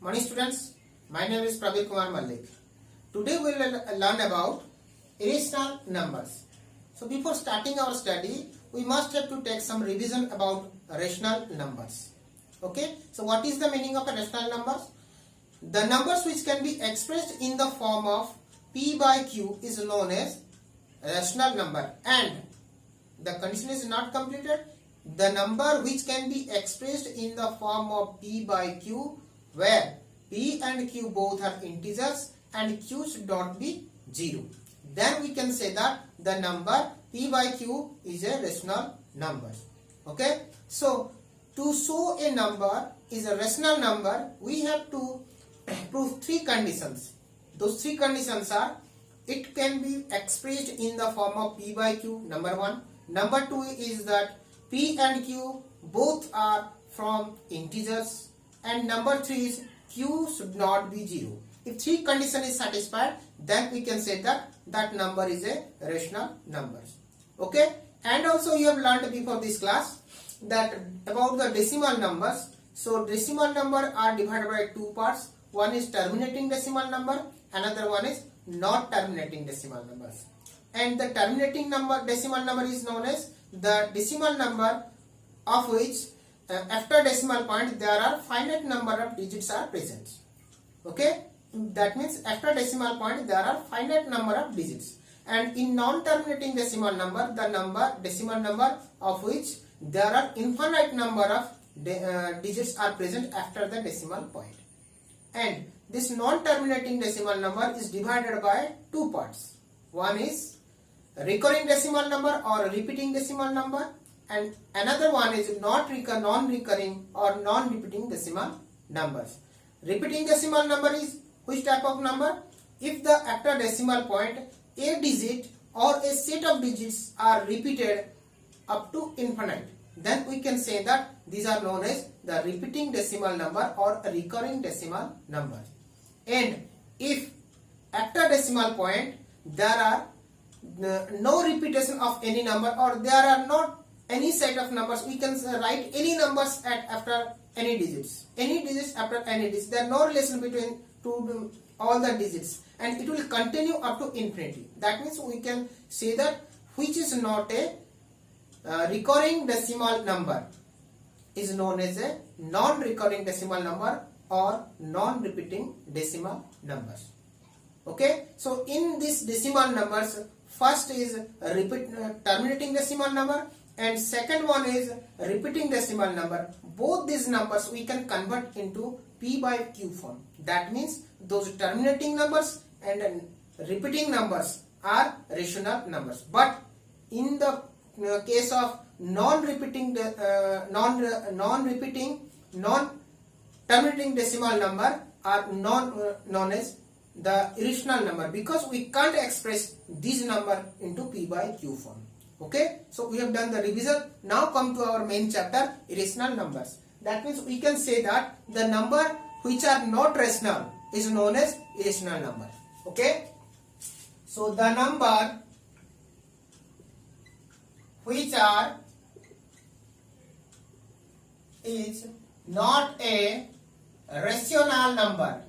Morning students, my name is Prabir Kumar Malik. Today we will learn about irrational numbers. So before starting our study, we must have to take some revision about rational numbers. Okay, so what is the meaning of a rational numbers? The numbers which can be expressed in the form of P by Q is known as rational number, and the condition is not completed. The number which can be expressed in the form of P by Q, where P and Q both are integers and Q should not be 0. Then we can say that the number P by Q is a rational number. Okay. So to show a number is a rational number, we have to prove three conditions. Those three conditions are: it can be expressed in the form of P by Q, number one. Number two is that P and Q both are from integers, and number three is Q should not be 0. If three condition is satisfied, then we can say that that number is a rational number. Okay, and also you have learned before this class that about the decimal numbers. So decimal number are divided by two parts. One is terminating decimal number, another one is not terminating decimal numbers. And the terminating number decimal number is known as the decimal number of which after decimal point there are finite number of digits are present. Okay, that means after decimal point there are finite number of digits. And in non-terminating decimal number, the decimal number of which there are infinite number of digits are present after the decimal point. And this non-terminating decimal number is divided by two parts. One is recurring decimal number or repeating decimal number, and another one is non-recurring or non-repeating decimal numbers. Repeating decimal number is which type of number? If the after decimal point a digit or a set of digits are repeated up to infinite, then we can say that these are known as the repeating decimal number or recurring decimal number. And if after decimal point there are no repetition of any number, or there are not any set of numbers, we can write any numbers after any digits. Any digits after any digits. There are no relation between all the digits, and it will continue up to infinity. That means we can say that which is not a recurring decimal number is known as a non-recurring decimal number or non-repeating decimal numbers. Okay, so in this decimal numbers, first is terminating decimal number and second one is repeating decimal number. Both these numbers we can convert into P by Q form. That means those terminating numbers and repeating numbers are rational numbers. But in the case of non-terminating decimal number are known as the irrational number, because we can't express this number into P by Q form. Okay, so we have done the revision. Now come to our main chapter, irrational numbers. That means we can say that the number which are not rational is known as irrational number. Okay, so the number which are is not a rational number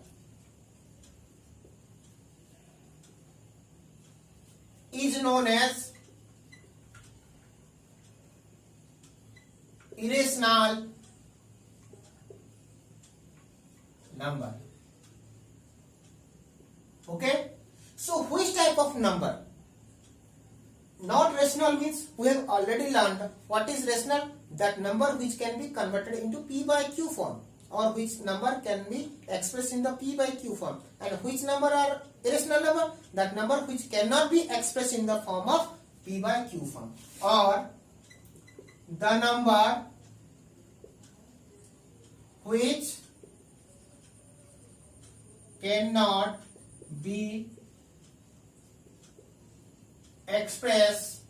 is known as irrational number. Okay, so which type of number? Not rational means we have already learned what is rational. That number which can be converted into P by Q form, or which number can be expressed in the P by Q form. And which number are irrational number? That number which cannot be expressed in the form of P by Q form, or the number which cannot be expressed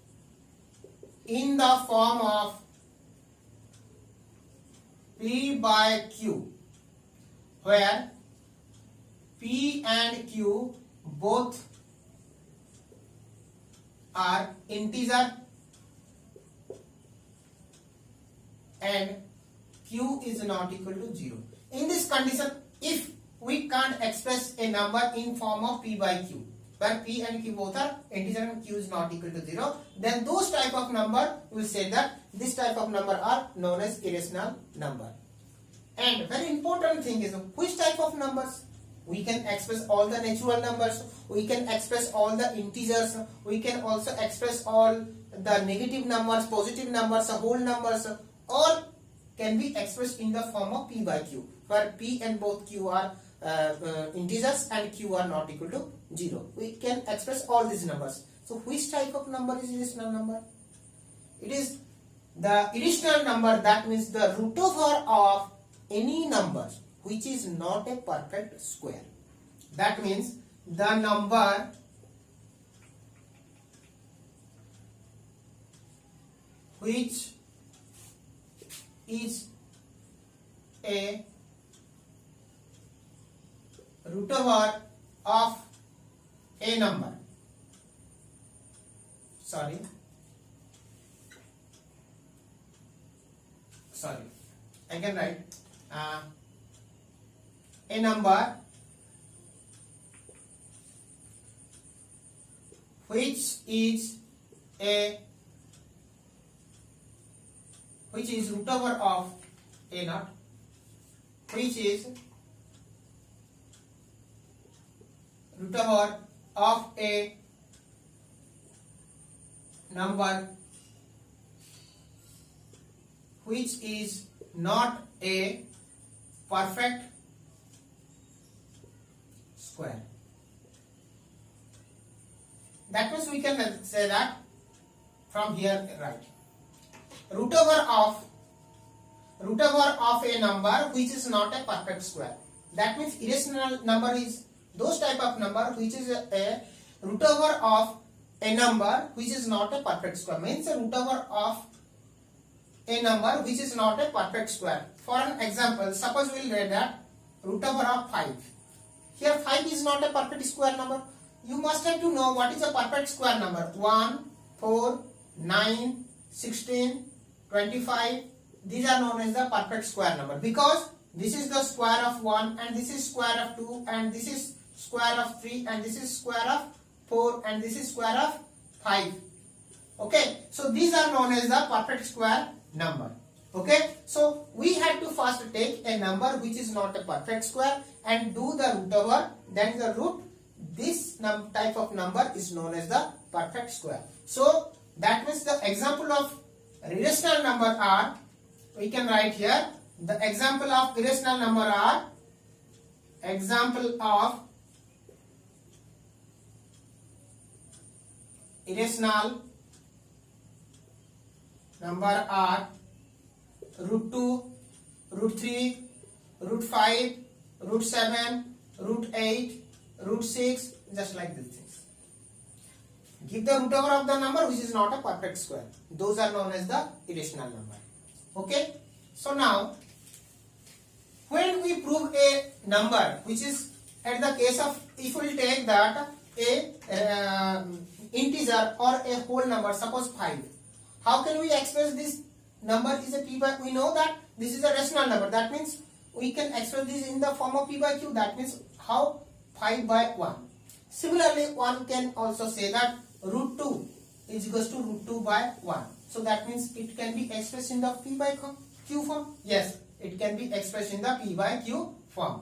in the form of P by Q, where P and Q both are integer and q is not equal to 0. In this condition, if we can't express a number in form of p by q, where p and q both are integer and q is not equal to 0, then those type of number we will say that this type of number are known as irrational number. And very important thing is which type of numbers. We can express all the natural numbers, we can express all the integers, we can also express all the negative numbers, positive numbers, whole numbers, all can be expressed in the form of p by q, where p and both q are integers and q are not equal to 0. We can express all these numbers. So which type of number is irrational number? It is the irrational number, that means the root over of any number which is not a perfect square. That means the number which is a root over of a number. Sorry, I can write a number which is root over of a naught, which is root over of a number which is not a perfect square. That means we can say that from here, right, root over of a number which is not a perfect square. That means irrational number is those type of number which is a root over of a number which is not a perfect square. Means a root over of a number which is not a perfect square. For an example, suppose we will read that root over of 5. Here 5 is not a perfect square number. You must have to know what is a perfect square number. 1, 4, 9, 16, 25. These are known as the perfect square number, because this is the square of 1 and this is square of 2 and this is square of 3 and this is square of 4 and this is square of 5. Okay, so these are known as the perfect square number. Okay, so we have to first take a number which is not a perfect square and do the root over, then the root. This type of number is known as the perfect square. So that means the example of irrational number are, we can write here, the example of irrational number are, example of irrational number are root 2, root 3, root 5, root 7, root 8, root 6, just like these things. Give the root over of the number which is not a perfect square. Those are known as the irrational number. Okay. So now, when we prove a number which is, at the case of, if we will take that a integer or a whole number, suppose 5. How can we express this number is a p by, we know that this is a rational number. That means we can express this in the form of p by q. That means how? 5 by 1. Similarly, one can also say that root 2 is equals to root 2 by 1. So that means it can be expressed in the p by q form. Yes, it can be expressed in the p by q form,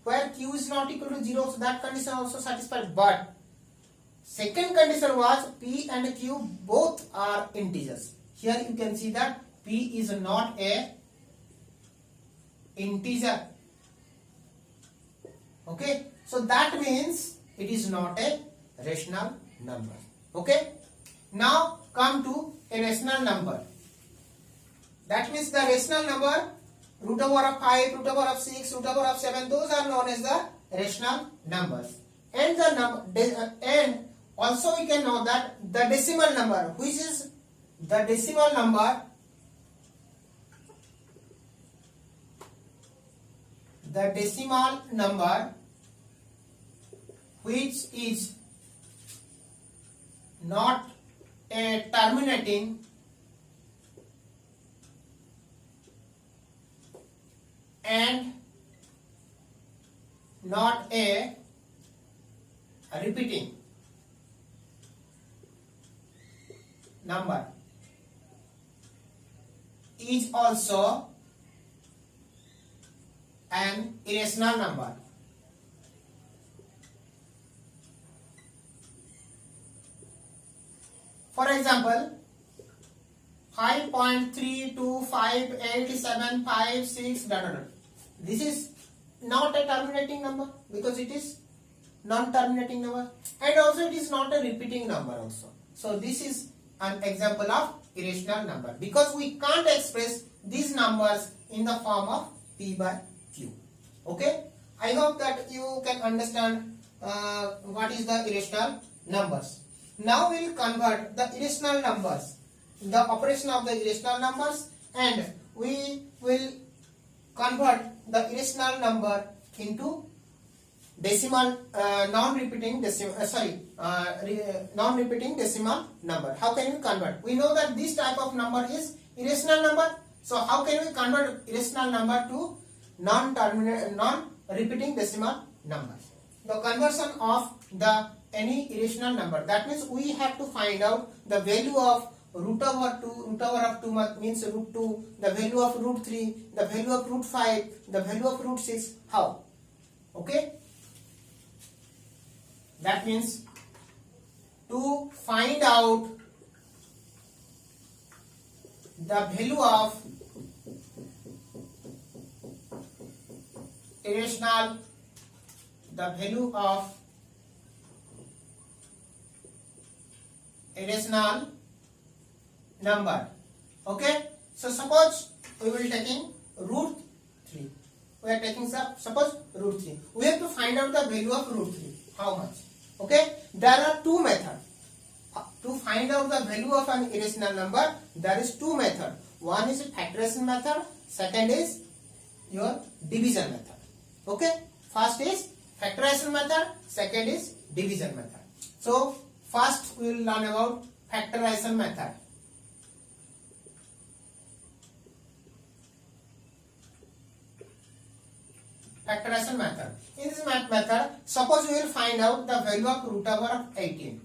where q is not equal to 0. So that condition also satisfied. But second condition was p and q both are integers. Here you can see that p is not a integer. Okay, so that means it is not a rational number. Okay, now come to a rational number. That means the rational number, root over of 5, root over of 6, root over of 7, those are known as the rational numbers. And the number, and also we can know that the decimal number, which is the decimal number, which is not a terminating and not a repeating number is also an irrational number. For example, 5.3258756. This is not a terminating number because it is non-terminating number, and also it is not a repeating number also. So this is an example of irrational number because we can't express these numbers in the form of P by Q. Okay, I hope that you can understand what is the irrational numbers. Now we will convert the irrational numbers, the operation of the irrational numbers, and we will convert the irrational number into decimal non-repeating decimal non-repeating decimal number. How can we convert? We know that this type of number is irrational number. So how can we convert irrational number to non-repeating decimal numbers? The conversion of the any irrational number, that means we have to find out the value of root over 2, root over of 2 means root 2, the value of root 3, the value of root 5, the value of root 6. How? Okay, that means to find out the value of irrational, the value of irrational number. Okay, so suppose we will taking root 3. We are taking suppose root 3. We have to find out the value of root 3. How much? Okay, there are two methods to find out the value of an irrational number. There is two methods. One is factorization method. Second is your division method. Okay, first is factorization method. Second is division method. So first we will learn about factorization method. Factorization method. In this method, suppose we will find out the value of root over of 18.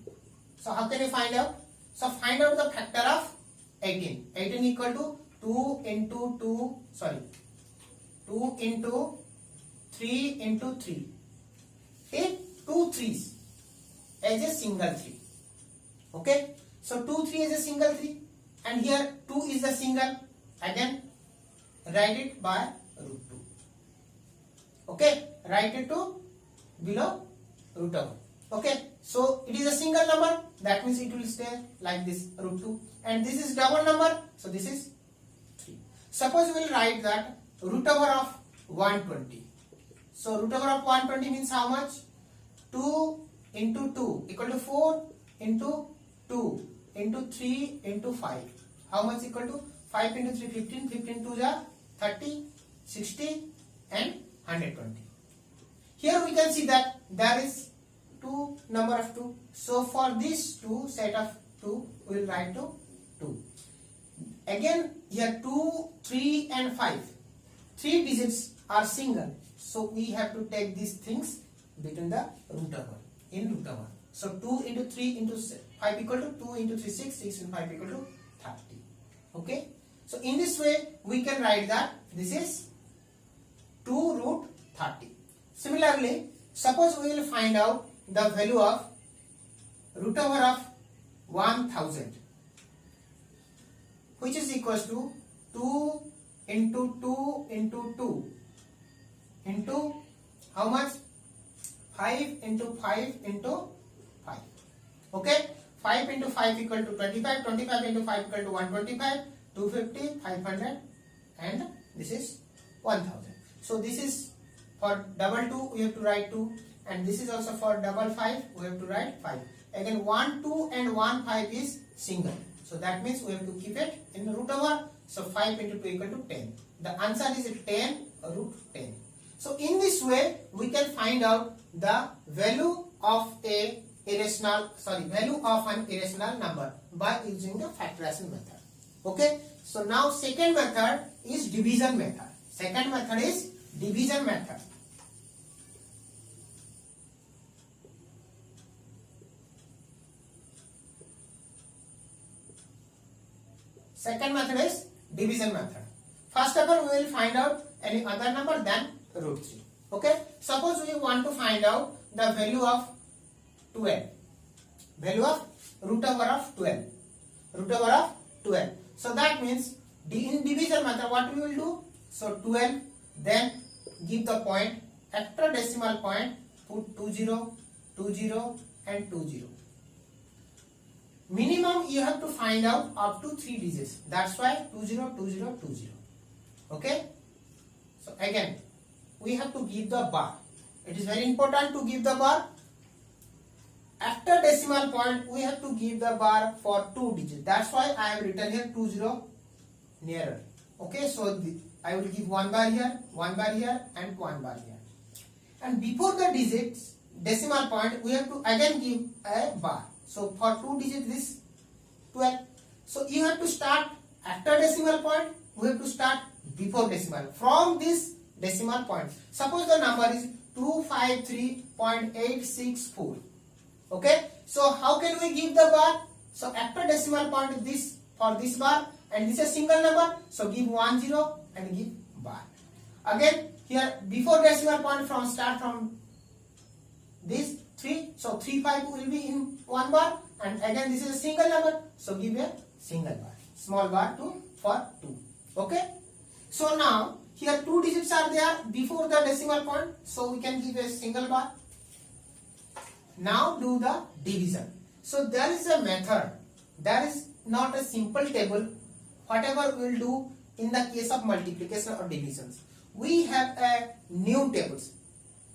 So how can we find out? So find out the factor of 18. 18 equal to 2 into 3 into 3. Take 2 3s as a single 3. Okay, so 2 3 is a single 3, and here 2 is a single. Again write it by root 2. Okay, write it to below root over. Okay, so it is a single number, that means it will stay like this, root 2, and this is double number, so this is 3. Suppose we will write that root over of 120. So root over of 120 means how much? 2 into 2 equal to 4 into 2 into 3 into 5. How much equal to? 5 into 3, 15, 15 2 are 30, 60 and 120. Here we can see that there is two number of 2. So for this 2 set of 2 we will write to 2. Again here 2, 3 and 5. 3 digits are single. So we have to take these things between the root over, in root over. So 2 into 3 into 5 equal to 2 into 3 6, 6 into 5 equal to 30. Okay. So in this way we can write that this is 2 root 30. Similarly, suppose we will find out the value of root over of 1000, which is equals to 2 into 2 into 2 into how much? 5 into 5 into 5. Okay, 5 into 5 equal to 25, 25 into 5 equal to 125, 250, 500 and this is 1000. So this is for double 2 we have to write 2, and this is also for double 5 we have to write 5. Again 1 2 and 1 5 is single, so that means we have to keep it in root over. So 5 into 2 equal to 10. The answer is 10 root 10. So in this way we can find out the value of an irrational number by using the factorization method. Okay, so now second method is division method. Second method is division method. Second method is division method. First of all, we will find out any other number than root 3. Okay. Suppose we want to find out the value of 12. Value of root over of 12. Root over of 12. So that means in division method what we will do? So 12, then give the point, after decimal point put 20, 20 and 20. Minimum you have to find out up to 3 digits. That's why 20, 20, 20. Okay. So again we have to give the bar. It is very important to give the bar. After decimal point we have to give the bar for 2 digits. That's why I have written here 20 nearer. Okay, so I will give 1 bar here, 1 bar here and 1 bar here. And before the digits decimal point we have to again give a bar. So for 2 digits this 12. So you have to start after decimal point, we have to start before decimal. From this decimal point, suppose the number is 253.864. Okay, so how can we give the bar? So after decimal point this for this bar, and this is a single number, so give 10 and give bar. Again here before decimal point from start from this 3, so 35 will be in 1 bar, and again this is a single number, so give a single bar, small bar for 2. Okay, so now here 2 digits are there before the decimal point, so we can give a single bar. Now do the division. So there is a method. There is not a simple table. Whatever we will do in the case of multiplication or divisions, we have a new tables.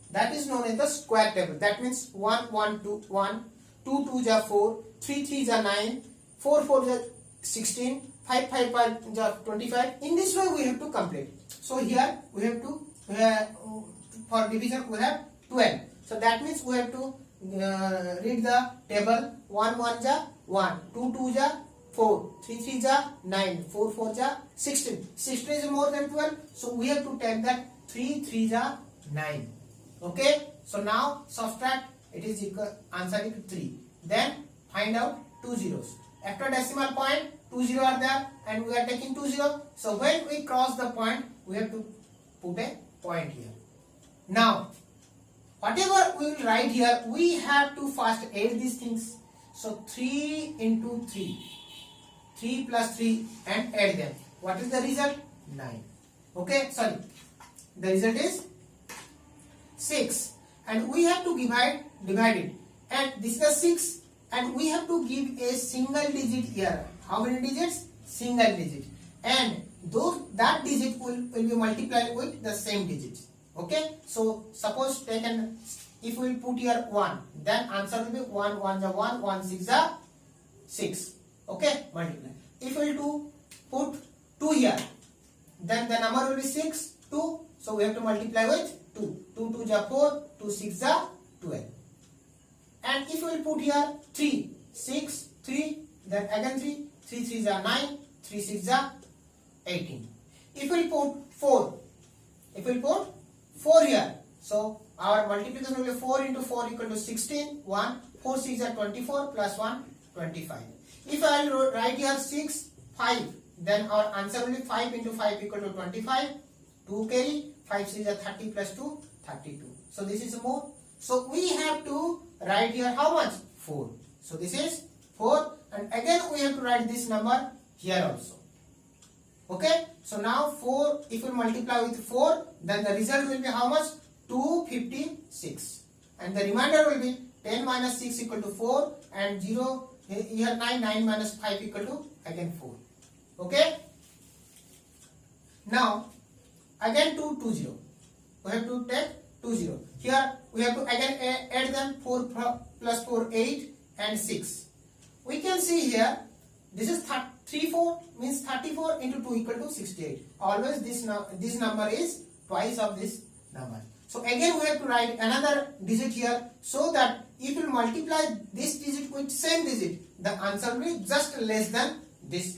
That is known as the square table. That means 1, 1, 2, 1, 2, 2 is 4, 3, 3 is 9, 4, 4 is 16, 5, 5 is 25. In this way we have to complete. So here we have to, for division we have 12. So that means we have to read the table. 1 1 is 1, 2 2 is 4, 3 3 is 9, 4 4 is 16. 16 is more than 12, so we have to take that 3 3 is 9. Okay, so now subtract, it is equal, answer is 3. Then find out 2 zeros. After decimal point 2 0 are there and we are taking 2 0. So when we cross the point we have to put a point here. Now whatever we will write here, we have to first add these things. So 3 into 3, 3 plus 3 and add them. What is the result? 9. Okay, sorry, the result is 6, and we have to divide it, and this is a 6, and we have to give a single digit here. How many digits? Single digit, and that digit will be multiplied with the same digit. Okay, so suppose taken, if we put here 1, then answer will be 1 1 is 1, 1 6 is 6. Okay, multiply. If we put 2 here, then the number will be 6 2, so we have to multiply with 2. 2 2 is 4, 2 6 is 12. And if we put here 3, 6 3, then again 3, 3 3 is 9, 3 6 is 18. If we put 4, here, so our multiplication will be 4 into 4 equal to 16, 1, 4 6 is 24 plus 1, 25. If I will write here 6, 5, then our answer will be 5 into 5 equal to 25, 2 carry, 5 6 is 30 plus 2, 32. So this is more. So we have to write here how much? 4. So this is 4, and again we have to write this number here also. Okay, so now 4, if we multiply with 4, then the result will be how much? 256, and the remainder will be 10 minus 6 equal to 4, and 0 here 9 minus 5 equal to again 4. Okay, now again 2 0, we have to take 2 0. Here we have to again add them. 4 plus 4 8 and 6. We can see here this is 34 means 34 into 2 equal to 68. Always this number is twice of this number. So again we have to write another digit here, so that if you multiply this digit with same digit, the answer will be just less than this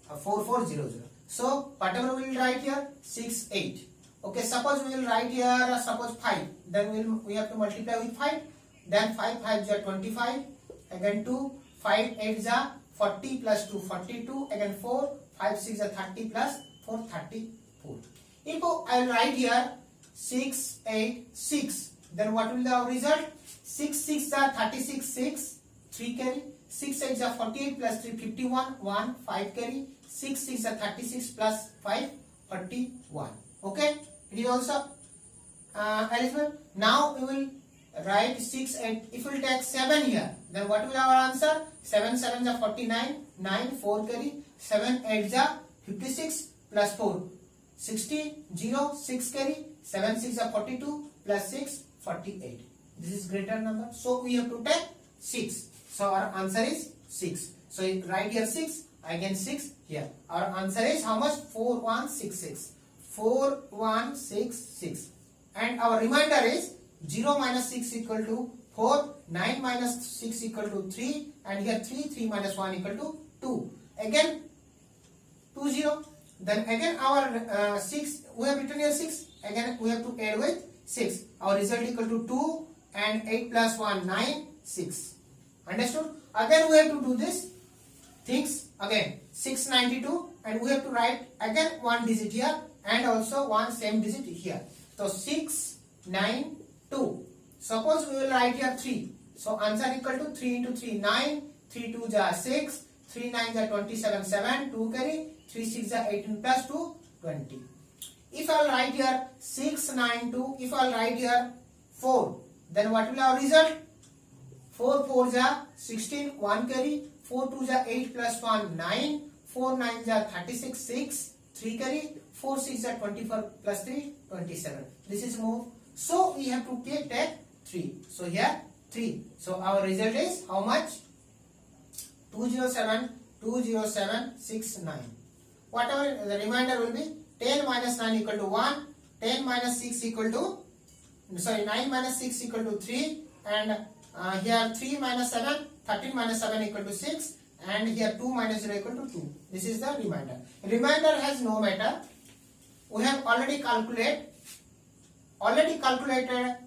4400. So whatever we will write here 6 8. Okay, suppose we will write here suppose 5, then we have to multiply with 5, then 5 5 is 25, again 2, 5 8 is 40 plus 2 42, again 4 5 6 are 30 plus 4 34. If I will write here 6 8 6, then what will be our result? 6 6 are 36 6 3 carry, 6 8 are 48 plus 3 51 1 5 carry, 6 6 are 36 plus 5 41. Okay, it is also eligible. Now we will write 6 8. If we will take 7 here, then what will be our answer? 7 7 are 49, 9 4 carry, 7 8 are 56 plus 4 60, 0 6 carry, 7 6 are 42 plus 6 48. This is greater number, so we have to take 6. So our answer is 6. So you write here 6, again 6 here. Our answer is how much? 4166. 4166. And our remainder is 0 minus 6 equal to 4, 9 minus 6 equal to 3, and here 3 minus 1 equal to 2. Again 20. Then again our 6, we have written here 6. Again we have to add with 6. Our result equal to 2, and 8 plus 1 9 6. Understood? Again we have to do this things again. 692, and we have to write again one digit here and also one same digit here. So 692. Suppose we will write here 3. So answer equal to 3 into 3 9, 3 2 are 6, 3 9 are 27 7, 2 carry, 3 6 are 18 plus 2 20. If I will write here 692, if I will write here 4, then what will be our result? 4 4 are 16, 1 carry, 4 2 are 8 plus 1 9, 4 9 are 36 6, 3 carry, 4 6 are 24 plus 3 27. This is move. So we have to take 3. So here 3. So our result is how much? 207 20769. Whatever the remainder will be, 10 minus 9 equal to 1, 10 minus 6 equal to 9 minus 6 equal to 3, and here 3 minus 7, 13 minus 7 equal to 6, and here 2 minus 0 equal to 2. This is the remainder. Remainder has no matter. We have already calculated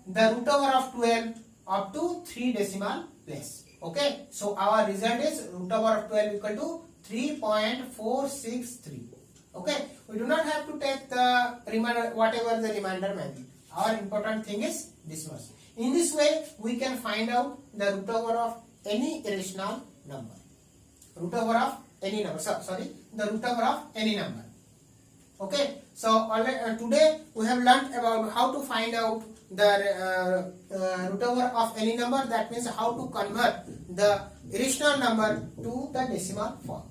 the root over of 12 up to 3 decimal place. Okay, so our result is root over of 12 equal to 3.463. Okay, we do not have to take the remainder, whatever the remainder may be. Our important thing is this much. In this way, we can find out the root over of any irrational number. Root over of any number. The root over of any number. Okay, so today we have learnt about how to find out the root over of any number. That means how to convert the irrational number to the decimal form.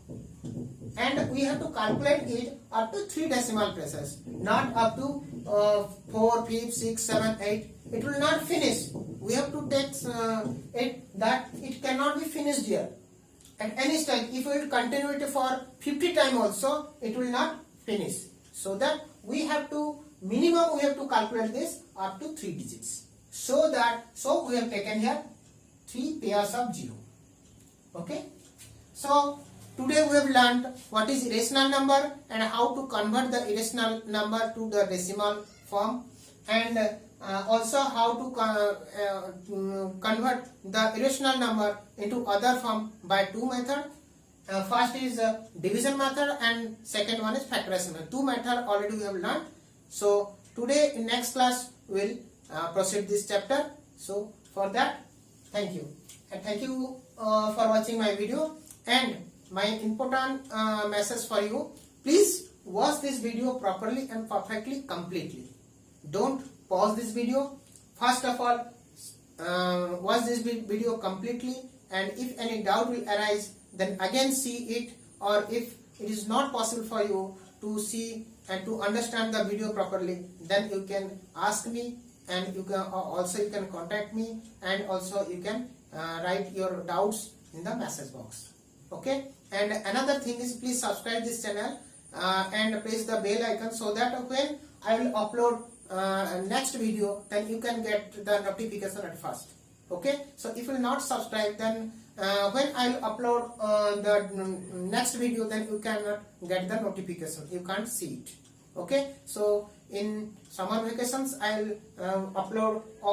And we have to calculate it up to 3 decimal places, not up to 4, 5, 6, 7, 8. It will not finish. We have to take it that it cannot be finished here. At any stage, if we will continue it for 50 times also, it will not finish. So that we have to, minimum we have to calculate this up to 3 digits. So we have taken here 3 pairs of 0. Okay. So today we have learned what is irrational number and how to convert the irrational number to the decimal form, and also how to convert the irrational number into other form by 2 methods. First is division method and second one is factorization method. 2 methods already we have learned. So today in next class we will proceed this chapter. So for that, thank you, and thank you for watching my video. And my important message for you: please watch this video properly and perfectly, completely. Don't pause this video. First of all, watch this video completely, and if any doubt will arise, then again see it, or if it is not possible for you to see and to understand the video properly, then you can ask me, and you can contact me, and also you can write your doubts in the message box. Okay, and another thing is, please subscribe this channel and press the bell icon, so that when I will upload next video, then you can get the notification at first. Okay, so if you will not subscribe, then when I will upload the next video, then you cannot get the notification, you can't see it. Okay, so in summer vacations I will upload all